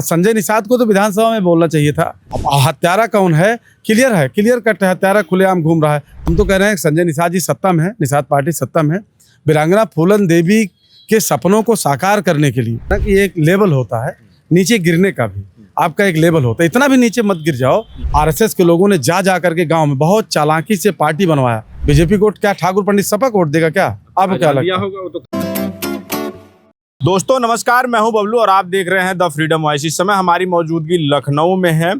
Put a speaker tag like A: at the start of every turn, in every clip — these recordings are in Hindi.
A: संजय निषाद को तो विधानसभा में बोलना चाहिए था। अब हत्यारा कौन है, क्लियर कट है, हत्यारा खुलेआम घूम रहा है। हम तो कह रहे हैं संजय निषाद जी सत्ता में है, निषाद पार्टी सत्ता में है। वीरांगना फूलन देवी के सपनों को साकार करने के लिए कि एक लेवल होता है, नीचे गिरने का भी आपका एक लेवल होता है। इतना भी नीचे मत गिर जाओ। आरएसएस के लोगों ने जा करके गांव में बहुत चालाकी से पार्टी बनवाया। बीजेपी को क्या ठाकुर पंडित सपा वोट देगा क्या? आपको क्या लगता है?
B: दोस्तों नमस्कार, मैं हूं बबलू और आप देख रहे हैं द फ्रीडम वॉइस। इस समय हमारी मौजूदगी लखनऊ में है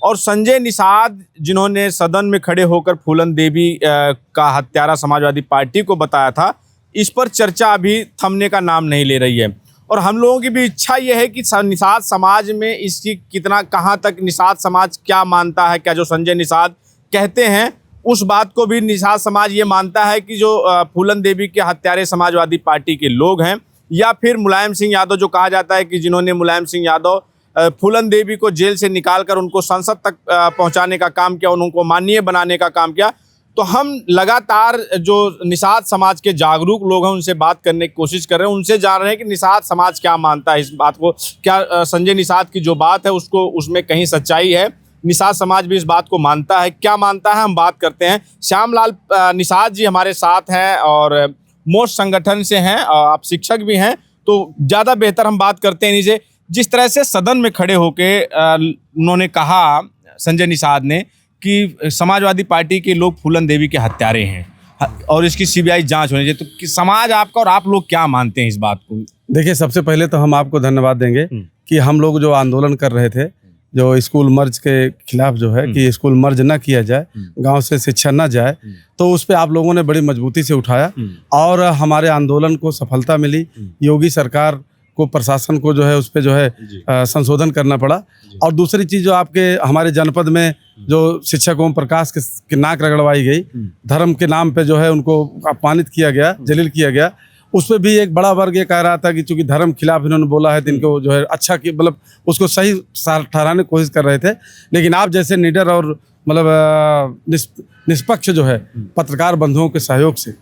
B: और संजय निषाद जिन्होंने सदन में खड़े होकर फूलन देवी का हत्यारा समाजवादी पार्टी को बताया था, इस पर चर्चा अभी थमने का नाम नहीं ले रही है। और हम लोगों की भी इच्छा यह है कि निषाद समाज में इसकी कितना कहाँ तक निषाद समाज क्या मानता है, क्या जो संजय निषाद कहते हैं उस बात को भी निषाद समाज ये मानता है कि जो फूलन देवी के हत्यारे समाजवादी पार्टी के लोग हैं, या फिर मुलायम सिंह यादव जो कहा जाता है कि जिन्होंने मुलायम सिंह यादव फूलन देवी को जेल से निकालकर उनको संसद तक पहुंचाने का काम किया, उनको माननीय बनाने का काम किया। तो हम लगातार जो निषाद समाज के जागरूक लोग हैं उनसे बात करने की कोशिश कर रहे हैं, उनसे जान रहे हैं कि निषाद समाज क्या मानता है इस बात को, क्या संजय निषाद की जो बात है उसको उसमें कहीं सच्चाई है। निषाद समाज भी इस बात को मानता है, क्या मानता है हम बात करते हैं। श्यामलाल निषाद जी हमारे साथ हैं और मोस्ट संगठन से हैं, आप शिक्षक भी हैं, तो ज़्यादा बेहतर हम बात करते हैं इनसे। जिस तरह से सदन में खड़े होके उन्होंने कहा संजय निषाद ने कि समाजवादी पार्टी के लोग फूलन देवी के हत्यारे हैं और इसकी सीबीआई जांच होनी चाहिए, तो कि समाज आपका और आप लोग क्या मानते हैं इस बात को?
A: देखिए, सबसे पहले तो हम आपको धन्यवाद देंगे कि हम लोग जो आंदोलन कर रहे थे, जो स्कूल मर्ज के खिलाफ जो है कि स्कूल मर्ज ना किया जाए, गांव से शिक्षा ना जाए, तो उस पे आप लोगों ने बड़ी मजबूती से उठाया और हमारे आंदोलन को सफलता मिली। योगी सरकार को, प्रशासन को जो है उस पे जो है संशोधन करना पड़ा। और दूसरी चीज़ जो आपके हमारे जनपद में जो शिक्षक ओम प्रकाश की नाक रगड़वाई गई, धर्म के नाम पे जो है उनको अपमानित किया गया, जलील किया गया, उस पर भी एक बड़ा वर्ग ये कह रहा था कि चूंकि धर्म खिलाफ इन्होंने बोला है तो इनको जो है अच्छा कि मतलब उसको सही ठहराने की कोशिश कर रहे थे। लेकिन आप जैसे निडर और मतलब निष्पक्ष जो है पत्रकार बंधुओं के सहयोग से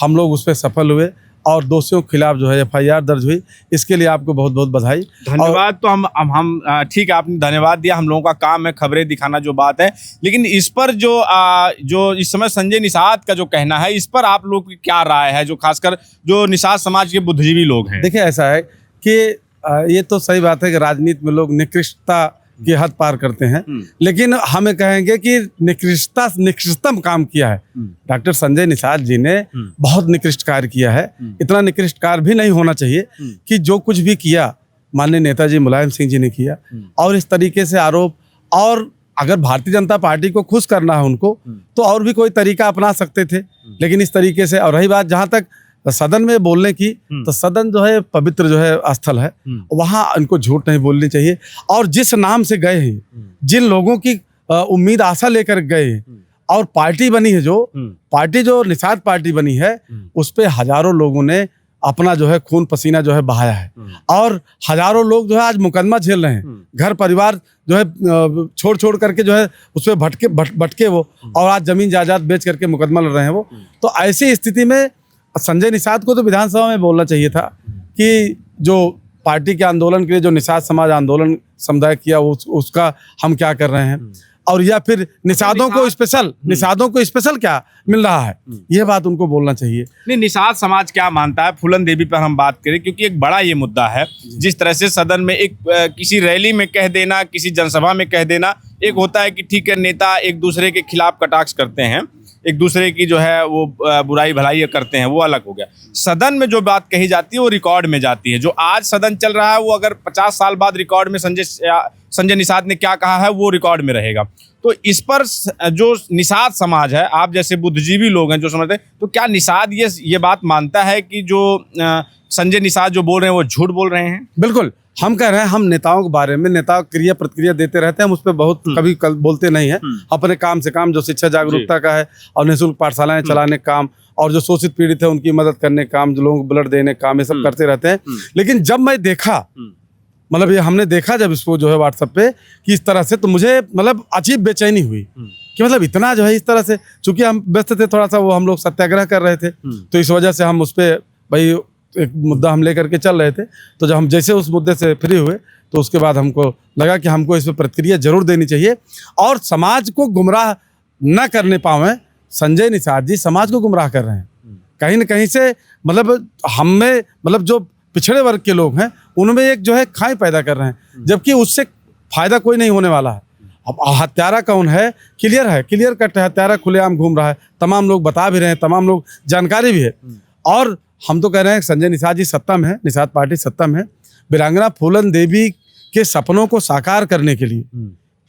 A: हम लोग उस पर सफल हुए और दोषियों के खिलाफ जो है एफआईआर दर्ज हुई। इसके लिए आपको बहुत बहुत बधाई,
B: धन्यवाद। तो हम ठीक है, आपने धन्यवाद दिया। हम लोगों का काम है खबरें दिखाना, जो बात है। लेकिन इस पर जो इस समय संजय निषाद का जो कहना है, इस पर आप लोग की क्या राय है, जो खासकर जो निषाद समाज के बुद्धिजीवी लोग हैं?
A: देखिए, ऐसा है कि ये तो सही बात है कि राजनीति में लोग निकृष्टता की हद पार करते हैं, लेकिन हमें कहेंगे कि निकृष्टतम काम किया है डॉक्टर संजय निषाद जी ने। बहुत निकृष्ट कार्य किया है। इतना निकृष्ट कार्य भी नहीं होना चाहिए कि जो कुछ भी किया माननीय नेताजी मुलायम सिंह जी ने किया। और इस तरीके से आरोप, और अगर भारतीय जनता पार्टी को खुश करना है उनको, तो और भी कोई तरीका अपना सकते थे, लेकिन इस तरीके से। और रही बात जहाँ तक सदन में बोलने की, तो सदन जो है पवित्र जो है स्थल है, वहां इनको झूठ नहीं बोलनी चाहिए। और जिस नाम से गए हैं, जिन लोगों की उम्मीद आशा लेकर गए और पार्टी बनी है, जो पार्टी जो निषाद पार्टी बनी है, उस पे हजारों लोगों ने अपना जो है खून पसीना जो है बहाया है। और हजारों लोग जो है आज मुकदमा झेल रहे हैं, घर परिवार जो है छोड़ करके जो है उस पर भटके वो, और आज जमीन जायदाद बेच करके मुकदमा लड़ रहे हैं वो। तो ऐसी स्थिति में संजय निषाद को तो विधानसभा में बोलना चाहिए था कि जो पार्टी के आंदोलन के लिए जो निषाद समाज आंदोलन समुदाय किया उसका हम क्या कर रहे हैं, और या फिर निषादों को स्पेशल क्या मिल रहा है, ये बात उनको बोलना चाहिए।
B: नहीं, निषाद समाज क्या मानता है फूलन देवी पर हम बात करें, क्योंकि एक बड़ा ये मुद्दा है। जिस तरह से सदन में एक किसी रैली में कह देना, किसी जनसभा में कह देना, एक होता है कि ठीक है नेता एक दूसरे के खिलाफ कटाक्ष करते हैं, एक दूसरे की जो है वो बुराई भलाई करते हैं, वो अलग हो गया। सदन में जो बात कही जाती है वो रिकॉर्ड में जाती है। जो आज सदन चल रहा है वो अगर 50 साल बाद रिकॉर्ड में संजय निषाद ने क्या कहा है वो रिकॉर्ड में रहेगा। तो इस पर जो निषाद समाज है, आप जैसे बुद्धिजीवी लोग हैं जो समझते हैं, तो क्या निषाद ये बात मानता है कि जो संजय निषाद जो बोल रहे हैं वो झूठ बोल रहे हैं?
A: बिल्कुल, हम कह रहे हैं, हम नेताओं के बारे में नेता क्रिया प्रतिक्रिया देते रहते हैं, हम उस पर बहुत कभी बोलते नहीं हैं। अपने काम से काम, जो शिक्षा जागरूकता का है और निःशुल्क पाठशालाएं चलाने का काम, और जो शोषित पीड़ित है उनकी मदद करने का काम, जो लोगों को ब्लड देने का काम, ये सब करते रहते हैं। लेकिन जब मैं देखा, मतलब ये हमने देखा जब इसको जो है व्हाट्सएप पे कि इस तरह से, तो मुझे मतलब अजीब बेचैनी हुई कि मतलब इतना जो है इस तरह से, चूंकि हम व्यस्त थे थोड़ा सा, वो हम लोग सत्याग्रह कर रहे थे, तो इस वजह से हम उस पर भाई एक मुद्दा हम लेकर के चल रहे थे, तो जब हम जैसे उस मुद्दे से फ्री हुए तो उसके बाद हमको लगा कि हमको इस पर प्रतिक्रिया जरूर देनी चाहिए और समाज को गुमराह न करने पावें। संजय निषाद जी समाज को गुमराह कर रहे हैं कहीं न कहीं से, मतलब हमें, मतलब जो पिछड़े वर्ग के लोग हैं उनमें एक जो है खाई पैदा कर रहे हैं, जबकि उससे फायदा कोई नहीं होने वाला है। अब हत्यारा कौन है? क्लियर कट है, हत्यारा खुलेआम घूम रहा है, तमाम लोग बता भी रहे हैं, तमाम लोग जानकारी भी है। और हम तो कह रहे हैं संजय निषाद जी सत्ता में है, निषाद पार्टी सत्ता में है। वीरांगना फूलन देवी के सपनों को साकार करने के लिए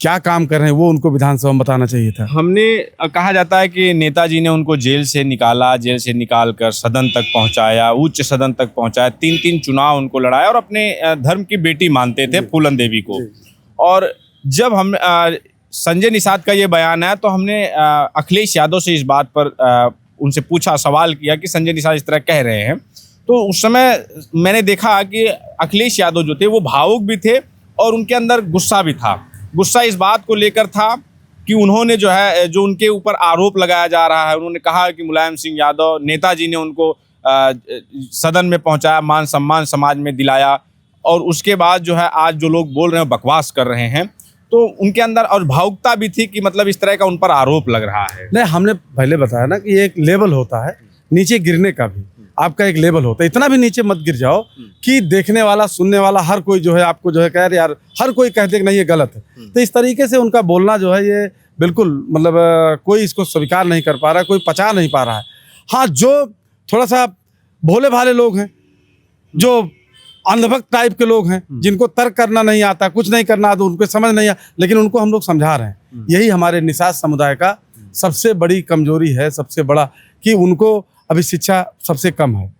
A: क्या काम कर रहे हैं वो उनको विधानसभा में बताना चाहिए था।
B: हमने कहा जाता है कि नेताजी ने उनको जेल से निकाला, जेल से निकाल कर सदन तक पहुंचाया, उच्च सदन तक पहुंचाया, 3 चुनाव उनको लड़ाया और अपने धर्म की बेटी मानते थे फूलन देवी को। और जब हम संजय निषाद का ये बयान है तो हमने अखिलेश यादव से इस बात पर उनसे पूछा, सवाल किया कि संजय निषाद इस तरह कह रहे हैं। तो उस समय मैंने देखा कि अखिलेश यादव जो थे वो भावुक भी थे और उनके अंदर गुस्सा भी था। गुस्सा इस बात को लेकर था कि उन्होंने जो है, जो उनके ऊपर आरोप लगाया जा रहा है, उन्होंने कहा कि मुलायम सिंह यादव, नेताजी ने उनको सदन में पहुंचाया, मान सम्मान समाज में दिलाया, और उसके बाद जो है आज जो लोग बोल रहे हैं बकवास कर रहे हैं। तो उनके अंदर और भावुकता भी थी कि मतलब इस तरह का उन पर आरोप लग रहा है।
A: नहीं, हमने पहले बताया ना कि एक लेवल होता है नीचे गिरने का भी, आपका एक लेवल होता है। इतना भी नीचे मत गिर जाओ कि देखने वाला, सुनने वाला हर कोई जो है आपको जो है कह रहे यार, हर कोई कहते कि नहीं ये गलत है। तो इस तरीके से उनका बोलना जो है ये बिल्कुल, मतलब कोई इसको स्वीकार नहीं कर पा रहा है, कोई पचा नहीं पा रहा है। हाँ, जो थोड़ा सा भोले भाले लोग हैं, जो अंधभक्त टाइप के लोग हैं, जिनको तर्क करना नहीं आता, कुछ नहीं करना आता, उनको समझ नहीं आता, लेकिन उनको हम लोग समझा रहे हैं। यही हमारे निषाद समुदाय का सबसे बड़ी कमजोरी है, सबसे बड़ा, कि उनको अभी शिक्षा सबसे कम है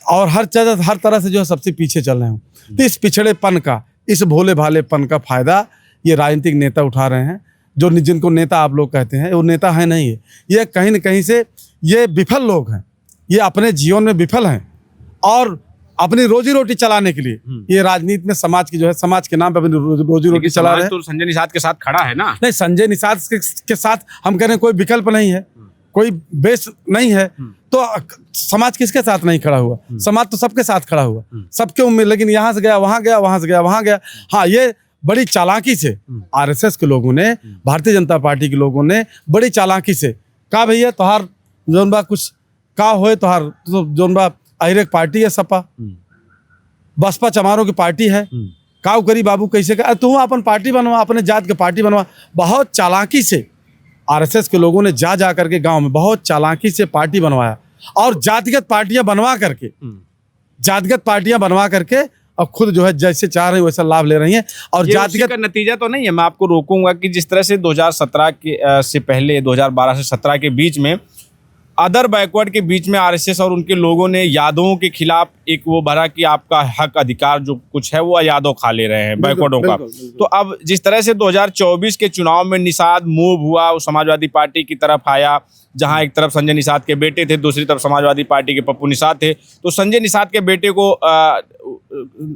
A: और हर तरह से जो है सबसे पीछे चल रहे हैं। तो इस पिछड़ेपन का, इस भोले भालेपन का फायदा ये राजनीतिक नेता उठा रहे हैं। जो जिनको नेता आप लोग कहते हैं वो नेता है नहीं है, ये कहीं न कहीं से ये विफल लोग हैं। ये अपने जीवन में विफल हैं और अपनी रोजी रोटी चलाने के लिए ये राजनीति में समाज की जो है, समाज के नाम पे अपनी रोजी रोटी चला रहे हैं।
B: तो संजय निषाद के साथ खड़ा है ना?
A: नहीं, संजय निषाद के साथ हम कह रहे हैं कोई विकल्प नहीं है, कोई बेस नहीं है। तो समाज किसके साथ नहीं खड़ा हुआ? समाज तो सबके साथ खड़ा हुआ, सबके उम्मीद, लेकिन यहाँ से गया वहां गया, वहां से गया वहां गया। हाँ, ये बड़ी चालाकी से आरएसएस के लोगों ने, भारतीय जनता पार्टी के लोगों ने बड़ी चालाकी से कहा भैया तोहार जोन बा कुछ का होए, तोहार जोन बा अहिरेक पार्टी है, सपा बसपा चमारों की पार्टी है, काव करी बाबू कैसे का तू अपन पार्टी बनवा, अपने जात के पार्टी बनवा। बहुत चालाकी से आरएसएस के लोगों ने जा करके गांव में बहुत चालाकी से पार्टी बनवाया और जातिगत पार्टियां बनवा करके और खुद जो है जैसे चाह रही वैसा लाभ ले रही हैं। और जातिगत
B: का नतीजा तो नहीं है। मैं आपको रोकूंगा कि जिस तरह से 2017 के से पहले 2012 से 17 के बीच में अदर बैकवर्ड के बीच में आरएसएस और उनके लोगों ने यादवों के खिलाफ एक वो भरा कि आपका हक अधिकार जो कुछ है वो यादव खा ले रहे हैं, बैकवर्डों का। तो अब जिस तरह से 2024 के चुनाव में निषाद मूव हुआ, वो समाजवादी पार्टी की तरफ आया, जहां एक तरफ संजय निषाद के बेटे थे, दूसरी तरफ समाजवादी पार्टी के पप्पू निषाद थे। तो संजय निषाद के बेटे को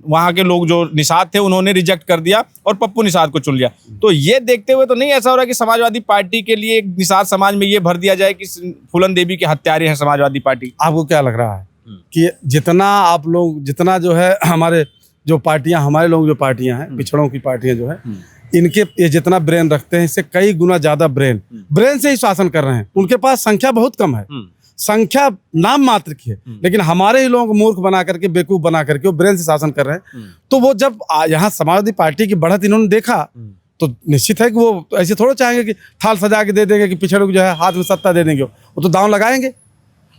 B: वहां के लोग जो निषाद थे उन्होंने रिजेक्ट कर दिया और पप्पू निषाद को चुन लिया। तो ये देखते हुए तो नहीं ऐसा हो रहा कि समाजवादी पार्टी के लिए निषाद समाज में ये भर दिया जाए कि फूलन देवी के हत्यारे हैं समाजवादी पार्टी?
A: आपको क्या लग रहा है कि जितना आप लोग, जितना जो है हमारे जो पार्टियां, हमारे लोग जो पार्टियां हैं, पिछड़ों की पार्टियां जो है, इनके ये जितना ब्रेन रखते हैं इससे कई गुना ज्यादा ब्रेन से ही शासन कर रहे हैं। उनके पास संख्या बहुत कम है, संख्या नाम मात्र की है, लेकिन हमारे ही लोगों को मूर्ख बना करके, बेवकूफ बना करके वो ब्रेन से शासन कर रहे हैं। तो वो जब यहाँ समाजवादी पार्टी की बढ़त इन्होंने देखा तो निश्चित है कि वो ऐसे थोड़ा चाहेंगे कि थाल सजा के दे देंगे कि पिछड़ों को जो है हाथ में सत्ता दे देंगे। वो तो दांव लगाएंगे,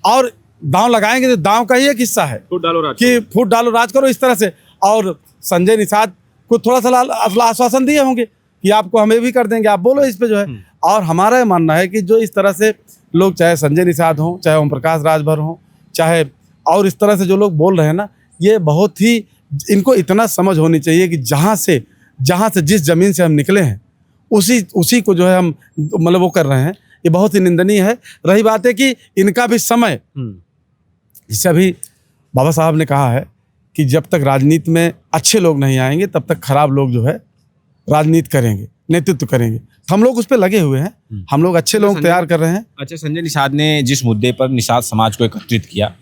A: और दांव लगाएंगे तो दांव का ही एक हिस्सा है कि फूट डालो राज करो इस तरह से। और संजय निषाद को थोड़ा सा आश्वासन दिए होंगे कि आपको हमें भी कर देंगे, आप बोलो इस पे जो है। और हमारा ये मानना है कि जो इस तरह से लोग, चाहे संजय निषाद हों, चाहे ओम प्रकाश राजभर हों, चाहे और इस तरह से जो लोग बोल रहे हैं ना, ये बहुत ही, इनको इतना समझ होनी चाहिए कि जहाँ से जिस जमीन से हम निकले हैं उसी को जो है हम मतलब वो कर रहे हैं। ये बहुत ही निंदनीय है। रही बात है कि इनका भी समय, जिससे अभी बाबा साहब ने कहा है कि जब तक राजनीति में अच्छे लोग नहीं आएंगे तब तक खराब लोग जो है राजनीति करेंगे। नेतृत्व करेंगे। हम लोग उस पर लगे हुए हैं, हम लोग अच्छे लोग तैयार कर रहे हैं।
B: अच्छा, संजय निषाद ने जिस मुद्दे पर निषाद समाज को एकत्रित किया,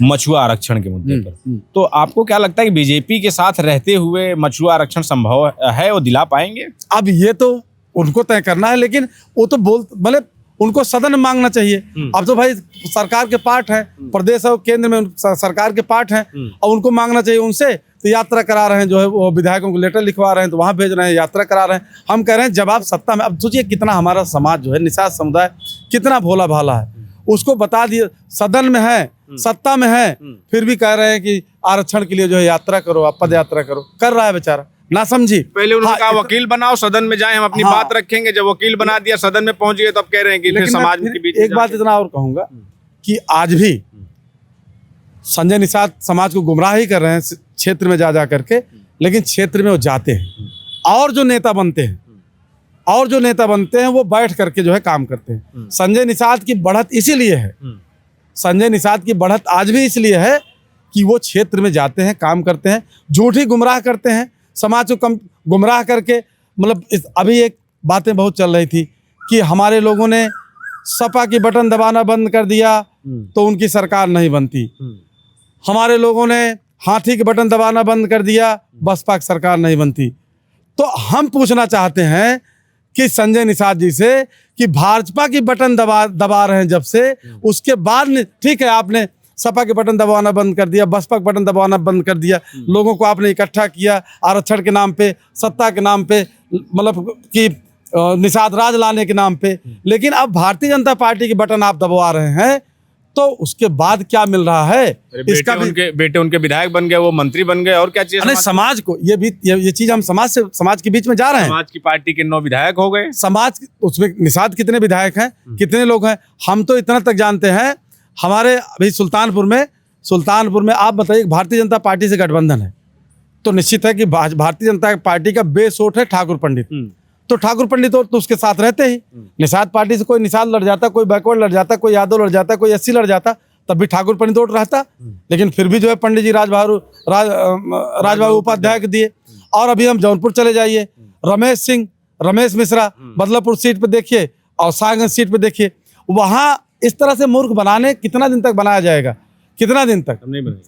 B: मछुआ आरक्षण के मुद्दे पर, तो आपको क्या लगता है कि बीजेपी के साथ रहते हुए मछुआ आरक्षण संभव है, वो दिला पाएंगे?
A: अब ये तो उनको तय करना है, लेकिन वो तो भले उनको सदन में मांगना चाहिए। अब तो भाई सरकार के पार्ट है, प्रदेश और केंद्र में सरकार के पार्ट हैं, और उनको मांगना चाहिए उनसे। तो यात्रा करा रहे हैं, जो है वो विधायकों को लेटर लिखवा रहे हैं, तो वहाँ भेज रहे हैं, यात्रा करा रहे हैं। हम कह रहे हैं जब आप सत्ता में, अब सोचिए कितना हमारा समाज जो है, निषाद समुदाय कितना भोला भाला है, उसको बता दिए सदन में है, सत्ता में है, फिर भी कह रहे हैं कि आरक्षण के लिए जो है यात्रा करो, आप पद यात्रा करो। कर रहा है बेचारा, ना समझी।
B: पहले उन्होंने कहा वकील बनाओ, सदन में जाए, हम अपनी बात रखेंगे। जब वकील बना दिया, सदन में पहुंच गए, तब कह रहे हैं कि फिर समाज के बीच।
A: एक बात इतना और कहूंगा कि आज भी संजय निषाद समाज को गुमराह ही कर रहे हैं क्षेत्र में जा करके, लेकिन क्षेत्र में वो जाते हैं और जो नेता बनते हैं वो बैठ करके जो है काम करते हैं। संजय निषाद की बढ़त इसीलिए है, संजय निषाद की बढ़त आज भी इसलिए है कि वो क्षेत्र में जाते हैं, काम करते हैं, झूठी गुमराह करते हैं समाज को, कम गुमराह करके। मतलब अभी एक बातें बहुत चल रही थी कि हमारे लोगों ने सपा की बटन दबाना बंद कर दिया तो उनकी सरकार नहीं बनती, हमारे लोगों ने हाथी के बटन दबाना बंद कर दिया, बसपा की सरकार नहीं बनती। तो हम पूछना चाहते हैं कि संजय निषाद जी से कि भाजपा की बटन दबा रहे हैं जब से, उसके बाद ठीक है आपने सपा के बटन दबाना बंद कर दिया, बसपा के बटन दबाना बंद कर दिया, लोगों को आपने इकट्ठा किया आरक्षण के नाम पे, सत्ता के नाम पे, मतलब कि निषाद राज लाने के नाम पे, लेकिन अब भारतीय जनता पार्टी के बटन आप दबवा रहे हैं, तो उसके बाद क्या मिल रहा है? इसका
B: बेटे उनके विधायक बन गए, वो मंत्री बन गए, और क्या चाहिए
A: समाज को? ये चीज हम समाज के बीच में जा रहे हैं।
B: समाज की पार्टी के 9 विधायक हो गए,
A: समाज उसमें निषाद कितने विधायक हैं, कितने लोग हैं? हम तो इतना तक जानते हैं, हमारे अभी सुल्तानपुर में आप बताइए, भारतीय जनता पार्टी से गठबंधन है, तो निश्चित है कि भारतीय जनता पार्टी का बेस वोट है ठाकुर पंडित, तो ठाकुर पंडित तो उसके साथ रहते ही। निषाद पार्टी से कोई निषाद लड़ जाता, कोई बैकवर्ड लड़ जाता, कोई यादव लड़ जाता, कोई एससी लड़ जाता, तब भी ठाकुर पंडित वोट रहता। लेकिन फिर भी जो है पंडित जी राजबाबू उपाध्याय को दिए। और अभी हम जौनपुर चले जाइए, रमेश मिश्रा बदलापुर सीट पे देखिए और सागंज सीट पे देखिए, वहाँ इस तरह से मूर्ख बनाने कितना दिन तक बनाया जाएगा? कितना दिन तक?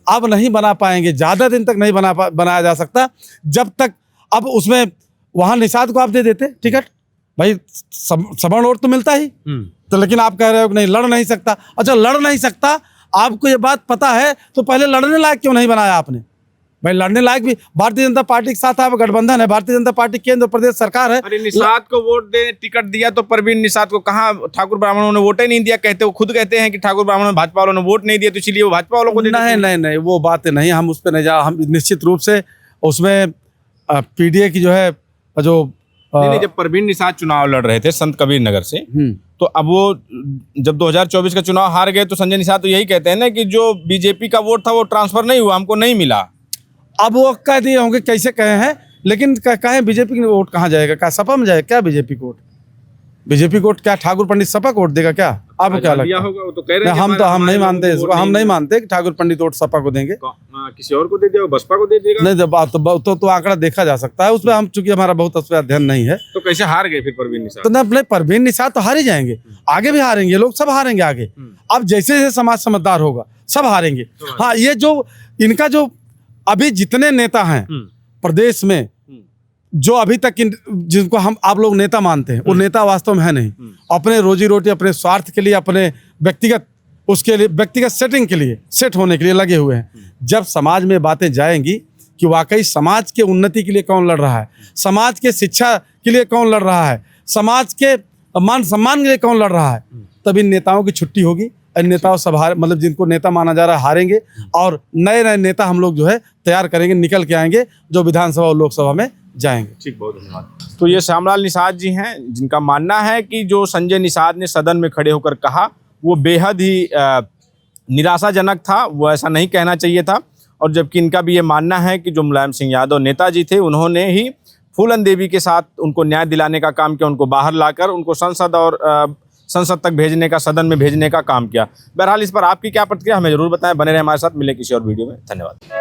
A: अब नहीं बना पाएंगे, ज्यादा दिन तक नहीं बनाया जा सकता जब तक। अब उसमें वहां निषाद को आप दे देते टिकट, भाई सवर्ण वोट तो मिलता ही, तो लेकिन आप कह रहे हो कि नहीं लड़ नहीं सकता। अच्छा, लड़ नहीं सकता, आपको ये बात पता है तो पहले लड़ने लायक क्यों नहीं बनाया आपने? भाई लड़ने लायक भी भारतीय जनता पार्टी के साथ आप गठबंधन है, भारतीय जनता पार्टी केंद्र प्रदेश सरकार है।
B: अरे निषाद को वोट दे, टिकट दिया तो परवीन निषाद को कहाँ ठाकुर ब्राह्मणों ने वोट ही नहीं दिया? कहते वो खुद कहते हैं कि ठाकुर ब्राह्मणों भाजपा वालों ने वोट नहीं दिया, तो इसलिए वो भाजपा वालों को
A: नहीं, वो बातें नहीं, हम उस पर नहीं जा। हम निश्चित रूप से उसमें पीडीए की जो है जो
B: नहीं, जब परवीन निषाद चुनाव लड़ रहे थे संत कबीर नगर से, तो अब वो जब 2024 का चुनाव हार गए, तो संजय निषाद तो यही कहते हैं ना कि जो बीजेपी का वोट था वो ट्रांसफर नहीं हुआ, हमको नहीं मिला।
A: अब वो कह दिए होंगे, कैसे कहे हैं, लेकिन कहें बीजेपी का वोट कहाँ जाएगा? क्या सपा में जाएगा क्या बीजेपी को वोट? बीजेपी को क्या ठाकुर पंडित सपा को वोट देगा क्या? आपको क्या लगता है?
B: होगा, वो तो कह रहे हैं
A: हम नहीं मानते इसको, हम नहीं मानते कि ठाकुर पंडित वोट सपा को देंगे।
B: किसी और को दे दिया, बसपा को दे देगा?
A: नहीं, जब तो आंकड़ा देखा जा सकता है, उसमें हम चूंकि हमारा बहुत उस पर अध्ययन नहीं है।
B: तो कैसे हार गए फिर परवीन निषाद?
A: तो नहीं, परवीन निषाद तो हार ही जाएंगे, आगे भी हारेंगे, लोग सब हारेंगे आगे। अब जैसे जैसे समाज समझदार होगा सब हारेंगे। हाँ, ये जो इनका जो अभी जितने नेता हैं प्रदेश में, जो अभी तक जिनको आप लोग नेता मानते हैं, वो नेता वास्तव में है नहीं। अपने रोजी रोटी, अपने स्वार्थ के लिए, अपने व्यक्तिगत सेटिंग के लिए, सेट होने के लिए लगे हुए हैं। जब समाज में बातें जाएंगी कि वाकई समाज के उन्नति के लिए कौन लड़ रहा है, समाज के शिक्षा के लिए कौन लड़ रहा है, समाज के मान सम्मान के लिए कौन लड़ रहा है, तब इन नेताओं की छुट्टी होगी। नेताओं सब मतलब जिनको नेता माना जा रहा है हारेंगे, और नए नेता हम लोग जो है तैयार करेंगे, निकल के आएंगे, जो विधानसभा और लोकसभा में जाएंगे।
B: ठीक, बहुत धन्यवाद। तो ये श्यामलाल निषाद जी हैं, जिनका मानना है कि जो संजय निषाद ने सदन में खड़े होकर कहा वो बेहद ही निराशाजनक था, वो ऐसा नहीं कहना चाहिए था। और जबकि इनका भी ये मानना है कि जो मुलायम सिंह यादव नेताजी थे, उन्होंने ही फूलन देवी के साथ उनको न्याय दिलाने का काम किया, उनको बाहर लाकर उनको संसद तक भेजने का, सदन में भेजने का काम किया। बहरहाल इस पर आपकी क्या प्रतिक्रिया हमें जरूर बताएं। बने रहे हमारे साथ, मिले किसी और वीडियो में। धन्यवाद।